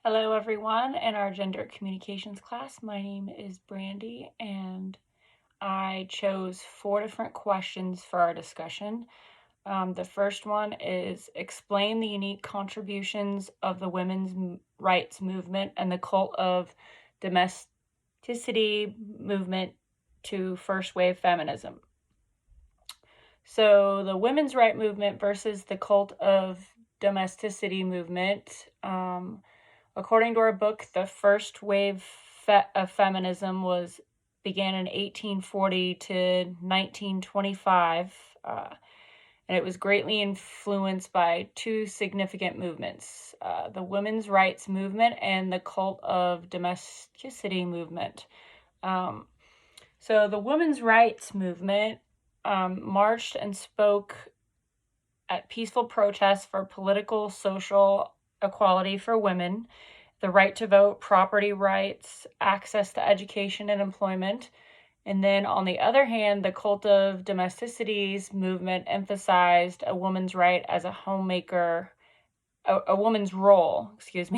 Hello, everyone, in our gender communications class. My name is Brandy, and I chose 4 different questions for our discussion. The first one is explain the unique contributions of the women's rights movement and the cult of domesticity movement to first wave feminism. So, the women's right movement versus the cult of domesticity movement. According to our book, the first wave of feminism began in 1840 to 1925, and it was greatly influenced by 2 significant movements, the women's rights movement and the cult of domesticity movement. So the women's rights movement marched and spoke at peaceful protests for political, social equality for women, the right to vote, property rights, access to education and employment. And then on the other hand, the cult of domesticities movement emphasized a woman's right as a homemaker, a woman's role,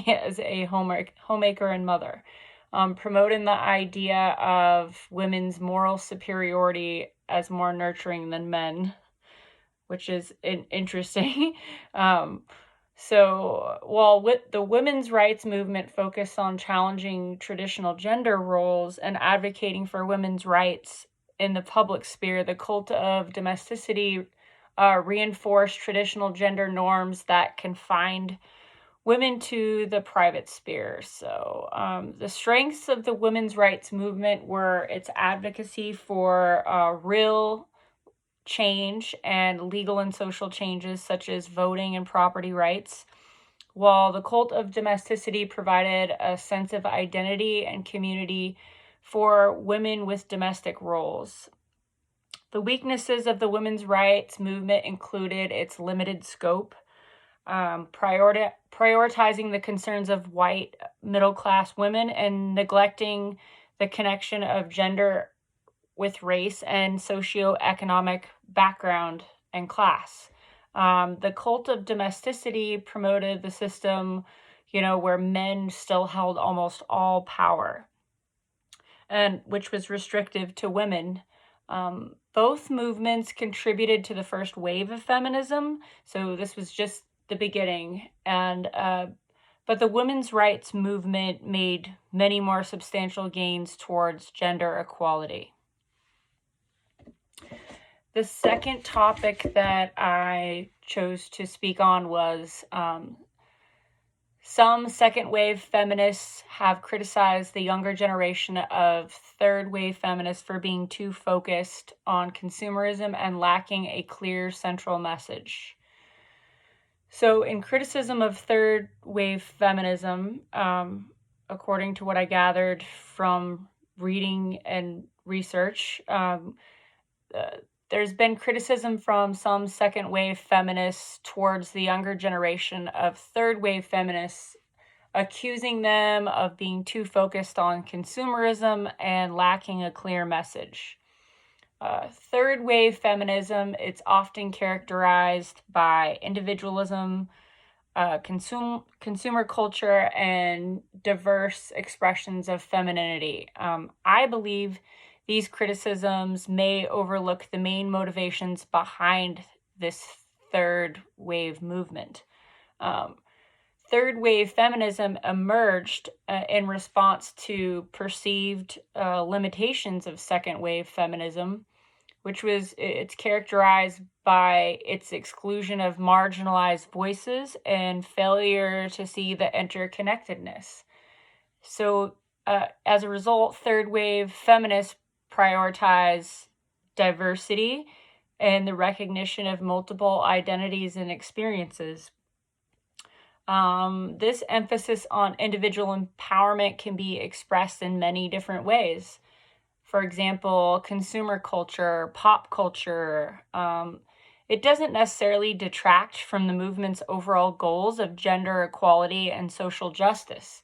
as a homemaker and mother, promoting the idea of women's moral superiority as more nurturing than men, which is interesting. So while the women's rights movement focused on challenging traditional gender roles and advocating for women's rights in the public sphere, the cult of domesticity reinforced traditional gender norms that confined women to the private sphere. So the strengths of the women's rights movement were its advocacy for real change and legal and social changes such as voting and property rights, while the cult of domesticity provided a sense of identity and community for women with domestic roles. The weaknesses of the women's rights movement included its limited scope, prioritizing the concerns of white middle-class women and neglecting the connection of gender with race and socioeconomic background and class. The cult of domesticity promoted the system, where men still held almost all power, and which was restrictive to women. Both movements contributed to the first wave of feminism, so this was just the beginning. But the women's rights movement made many more substantial gains towards gender equality. The second topic that I chose to speak on was some second wave feminists have criticized the younger generation of third wave feminists for being too focused on consumerism and lacking a clear central message. So in criticism of third wave feminism, according to what I gathered from reading and research, there's been criticism from some second wave feminists towards the younger generation of third wave feminists, accusing them of being too focused on consumerism and lacking a clear message. Third wave feminism, it's often characterized by individualism, consumer culture, and diverse expressions of femininity. I believe these criticisms may overlook the main motivations behind this third wave movement. Third wave feminism emerged in response to perceived limitations of second wave feminism, it's characterized by its exclusion of marginalized voices and failure to see the interconnectedness. So as a result, third wave feminists prioritize diversity and the recognition of multiple identities and experiences. This emphasis on individual empowerment can be expressed in many different ways. For example, consumer culture, pop culture. It doesn't necessarily detract from the movement's overall goals of gender equality and social justice.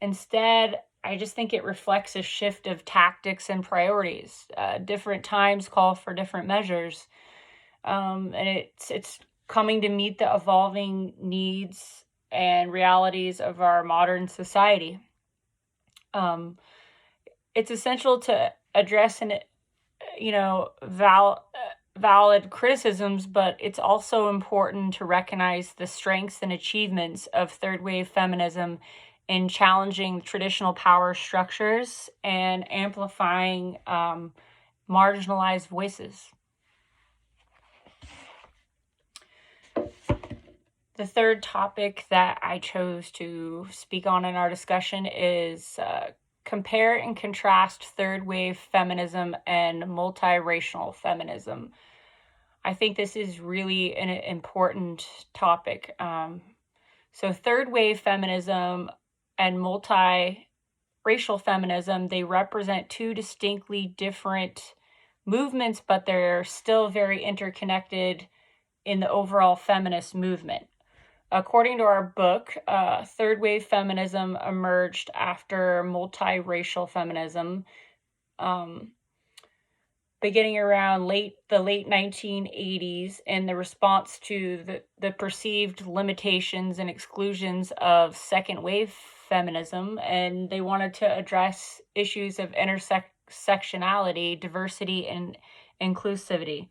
Instead, I just think it reflects a shift of tactics and priorities. Different times call for different measures, and it's coming to meet the evolving needs and realities of our modern society. It's essential to address valid criticisms, but it's also important to recognize the strengths and achievements of third wave feminism in challenging traditional power structures and amplifying marginalized voices. The third topic that I chose to speak on in our discussion is compare and contrast third wave feminism and multiracial feminism. I think this is really an important topic. So third wave feminism and multiracial feminism, they represent two distinctly different movements, but they're still very interconnected in the overall feminist movement. According to our book, third wave feminism emerged after multiracial feminism, beginning around the late 1980s in the response to the perceived limitations and exclusions of second wave feminism, and they wanted to address issues of intersectionality, diversity, and inclusivity.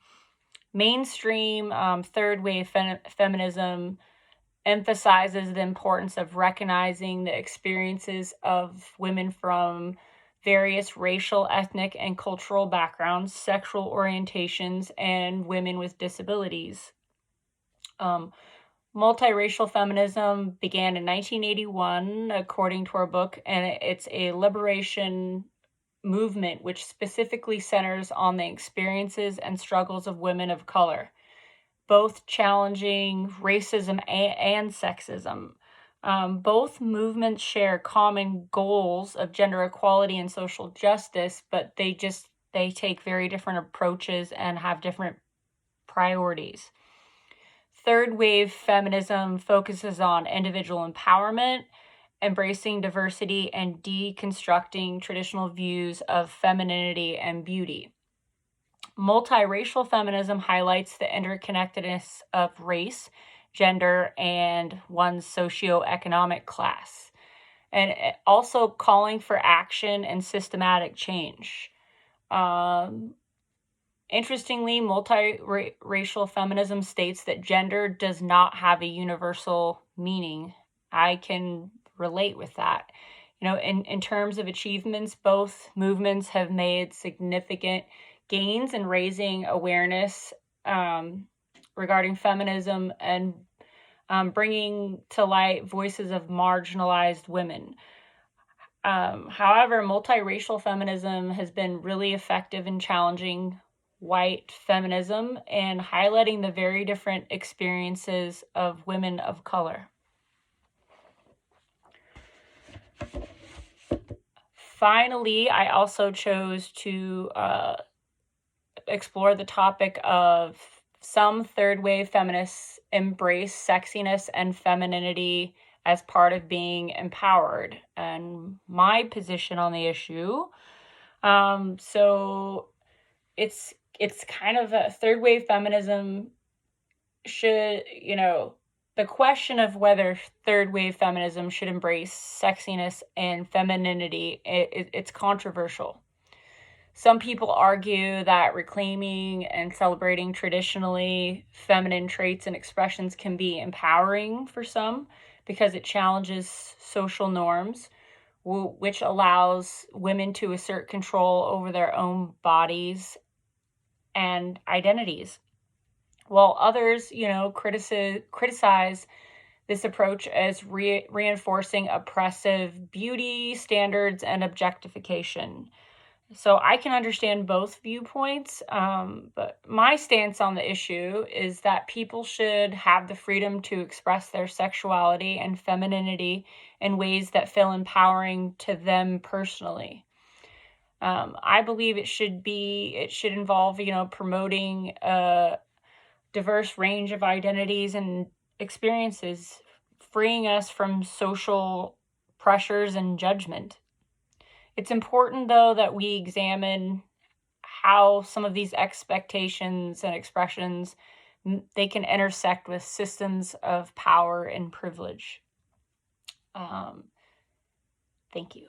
Mainstream third wave feminism emphasizes the importance of recognizing the experiences of women from various racial, ethnic, and cultural backgrounds, sexual orientations, and women with disabilities. Multiracial feminism began in 1981, according to our book, and it's a liberation movement which specifically centers on the experiences and struggles of women of color, both challenging racism and sexism. Both movements share common goals of gender equality and social justice, but they take very different approaches and have different priorities. Third wave feminism focuses on individual empowerment, embracing diversity, and deconstructing traditional views of femininity and beauty. Multiracial feminism highlights the interconnectedness of race, gender, and one's socioeconomic class, and also calling for action and systematic change. Interestingly, multiracial feminism states that gender does not have a universal meaning. I can relate with that. In terms of achievements, both movements have made significant gains in raising awareness regarding feminism and bringing to light voices of marginalized women. However, multiracial feminism has been really effective in challenging white feminism and highlighting the very different experiences of women of color. Finally, I also chose to explore the topic of some third wave feminists embrace sexiness and femininity as part of being empowered, and my position on the issue. So it's kind of a third wave feminism should, the question of whether third wave feminism should embrace sexiness and femininity, it's controversial. Some people argue that reclaiming and celebrating traditionally feminine traits and expressions can be empowering for some because it challenges social norms, which allows women to assert control over their own bodies and identities. While others, criticize this approach as reinforcing oppressive beauty standards and objectification. So I can understand both viewpoints, but my stance on the issue is that people should have the freedom to express their sexuality and femininity in ways that feel empowering to them personally. I believe it should involve, promoting a diverse range of identities and experiences, freeing us from social pressures and judgment. It's important, though, that we examine how some of these expectations and expressions, they can intersect with systems of power and privilege. Thank you.